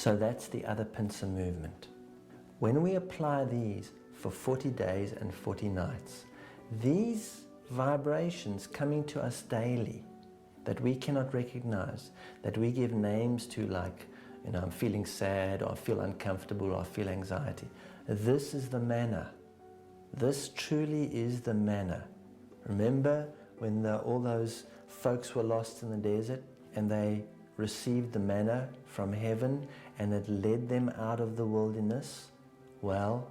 So that's the other pincer movement. When we apply these for 40 days and 40 nights, these vibrations coming to us daily that we cannot recognize, that we give names to, like, I'm feeling sad, or I feel uncomfortable, or I feel anxiety. This is the manna. This truly is the manna. Remember when all those folks were lost in the desert and they received the manna from heaven and it led them out of the wilderness? Well,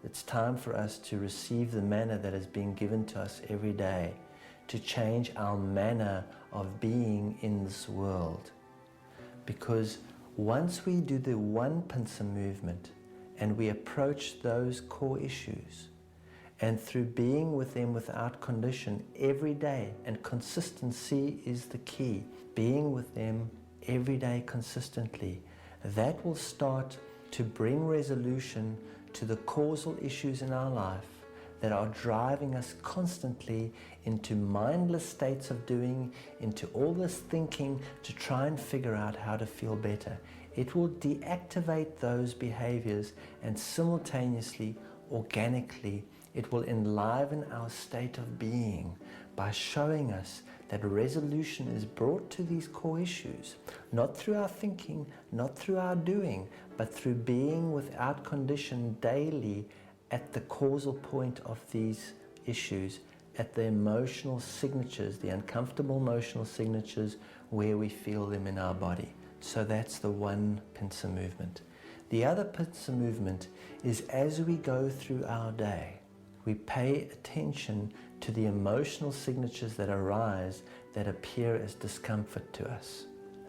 it's time for us to receive the manna that is being given to us every day, to change our manner of being in this world. Because once we do the one pincer movement and we approach those core issues, and through being with them without condition every day, and consistency is the key, being with them every day consistently, that will start to bring resolution to the causal issues in our life that are driving us constantly into mindless states of doing, into all this thinking to try and figure out how to feel better. It will deactivate those behaviors, and simultaneously, organically, it will enliven our state of being by showing us that resolution is brought to these core issues, not through our thinking, not through our doing, but through being without condition daily at the causal point of these issues, at the emotional signatures, the uncomfortable emotional signatures where we feel them in our body. So that's the one pincer movement. The other pincer movement is as we go through our day, we pay attention to the emotional signatures that arise that appear as discomfort to us.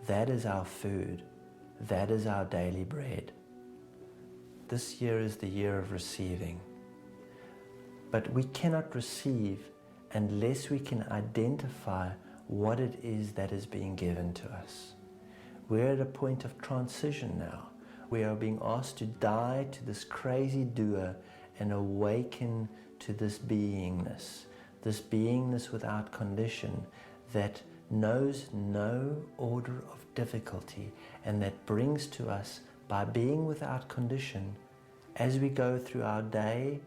That is our food. That is our daily bread. This year is the year of receiving. But we cannot receive unless we can identify what it is that is being given to us. We're at a point of transition now. We are being asked to die to this crazy doer and awaken to this beingness without condition that knows no order of difficulty, and that brings to us, by being without condition, as we go through our day,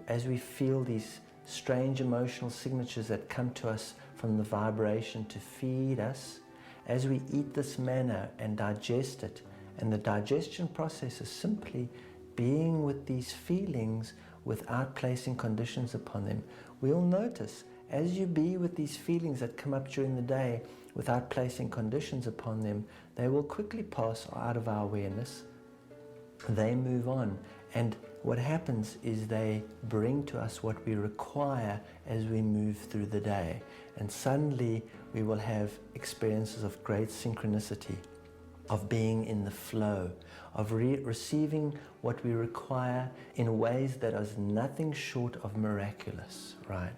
as we feel these strange emotional signatures that come to us from the vibration to feed us, as we eat this manna and digest it, and the digestion process is simply being with these feelings without placing conditions upon them. We'll notice as you be with these feelings that come up during the day without placing conditions upon them, they will quickly pass out of our awareness. They move on, and what happens is they bring to us what we require as we move through the day, and suddenly we will have experiences of great synchronicity, of being in the flow, of receiving what we require in ways that are nothing short of miraculous, right?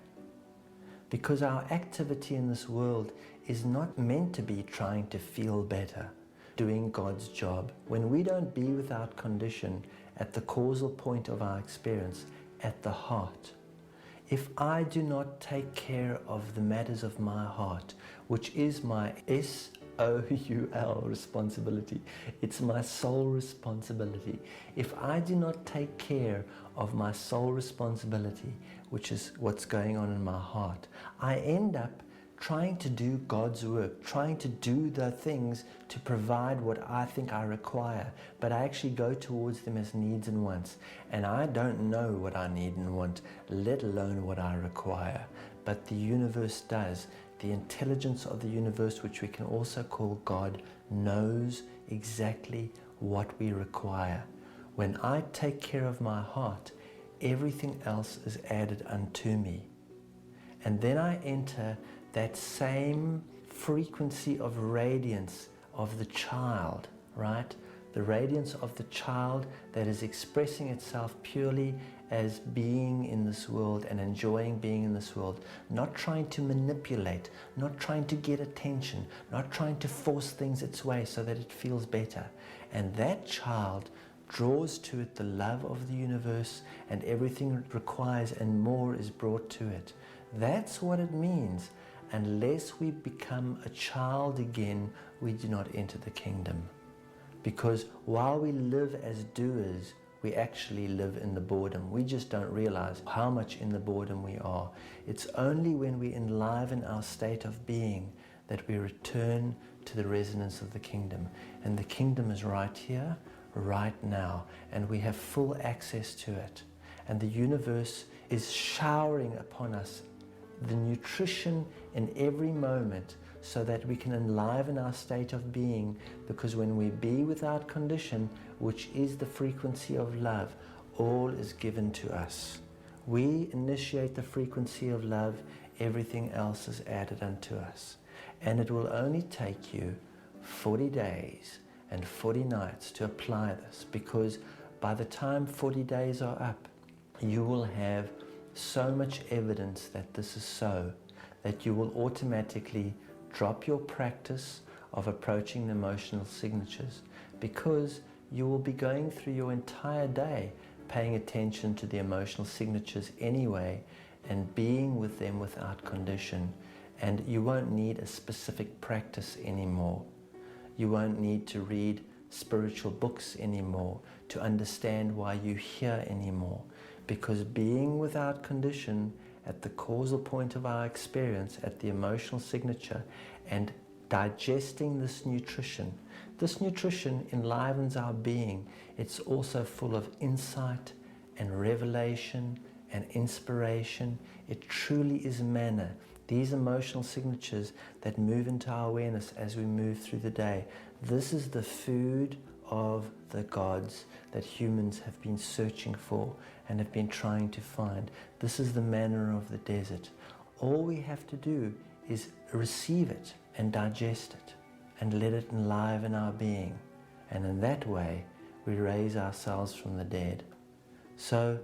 Because our activity in this world is not meant to be trying to feel better, doing God's job. When we don't be without condition at the causal point of our experience, at the heart, if I do not take care of the matters of my heart, which is my SOUL responsibility, it's my soul responsibility. If I do not take care of my soul responsibility, which is what's going on in my heart, I end up trying to do God's work, trying to do the things to provide what I think I require, but I actually go towards them as needs and wants, and I don't know what I need and want, let alone what I require. But the universe does. The intelligence of the universe, which we can also call God, knows exactly what we require. When I take care of my heart, everything else is added unto me. And then I enter that same frequency of radiance of the child, right? The radiance of the child that is expressing itself purely as being in this world and enjoying being in this world, not trying to manipulate, not trying to get attention, not trying to force things its way so that it feels better. And that child draws to it the love of the universe, and everything it requires and more is brought to it. That's what it means. Unless we become a child again, we do not enter the kingdom. Because while we live as doers, we actually live in the boredom. We just don't realize how much in the boredom we are. It's only when we enliven our state of being that we return to the resonance of the kingdom. And the kingdom is right here, right now, and we have full access to it. And the universe is showering upon us the nutrition in every moment so that we can enliven our state of being, because when we be without condition, which is the frequency of love, all is given to us. We initiate the frequency of love, everything else is added unto us. And it will only take you 40 days and 40 nights to apply this, because by the time 40 days are up, you will have so much evidence that this is so, that you will automatically drop your practice of approaching the emotional signatures, because you will be going through your entire day paying attention to the emotional signatures anyway and being with them without condition. And you won't need a specific practice anymore. You won't need to read spiritual books anymore to understand why you're here anymore, because being without condition at the causal point of our experience, at the emotional signature, and digesting this nutrition enlivens our being. It's also full of insight and revelation and inspiration. It truly is manna. These emotional signatures that move into our awareness as we move through the day. This is the food of the gods that humans have been searching for and have been trying to find. This is the manna of the desert. All we have to do is receive it and digest it and let it enliven our being. And in that way, we raise ourselves from the dead. So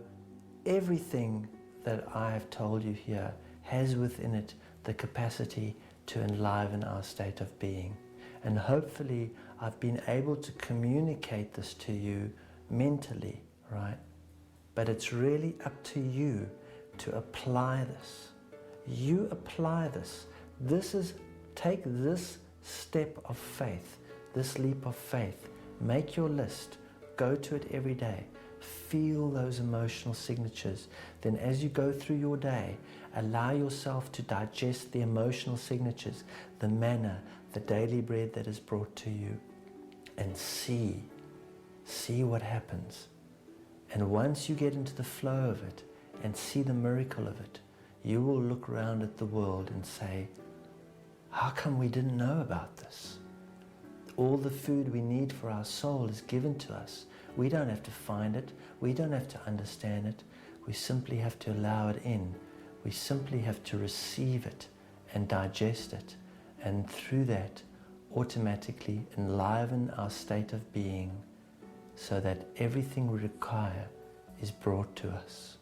everything that I have told you here has within it the capacity to enliven our state of being. And hopefully I've been able to communicate this to you mentally, right? But it's really up to you to apply this. You apply this. Take this step of faith, this leap of faith. Make your list. Go to it every day. Feel those emotional signatures. Then as you go through your day, allow yourself to digest the emotional signatures, the manna, the daily bread that is brought to you, and see what happens. And once you get into the flow of it and see the miracle of it, you will look around at the world and say, how come we didn't know about this? All the food we need for our soul is given to us. We don't have to find it. We don't have to understand it. We simply have to allow it in. We simply have to receive it and digest it. And through that, automatically enliven our state of being so that everything we require is brought to us.